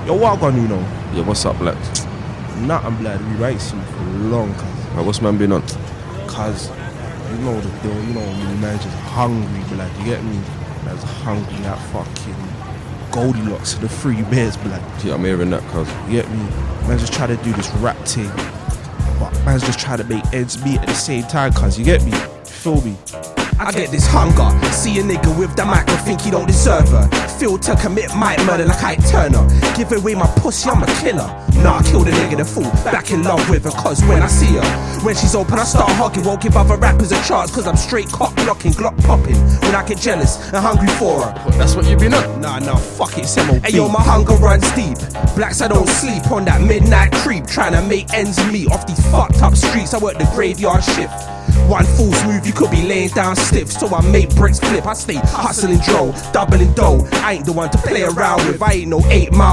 Yo, what I gonna do now? Yeah, what's up, Black? Nothing, blood. We ain't seen for long, cuz. What's man been on? Cuz, you know the deal, you know me, man, just hungry, blood. You get me? Man's hungry, that fucking Goldilocks of the three bears, blood. Yeah, I'm hearing that, cuz. You get me? Man's just trying to do this rap thing, but man's just trying to make ends meet at the same time, cuz. You get me? Feel me? I get this hunger. See a nigga with the mic and think he don't deserve her. Feel to commit might murder like Ike Turner. Give away my pussy, I'm a killer. Nah, I kill the nigga, the fool. Back in love with her, cause when I see her, when she's open, I start hugging. Won't give other rappers a chance, cause I'm straight cock blocking, Glock popping. When I get jealous and hungry for her. What, that's what you been on? Nah, fuck it, it's MOB. Hey yo, my hunger runs deep. Blacks, I don't sleep on that midnight creep. Trying to make ends meet off these fucked up streets. I work the graveyard shift. One fool's move, you could be laying down stiff. So I make bricks flip, I stay hustling dro, doubling dough. I ain't the one to play around with, I ain't no 8 Mile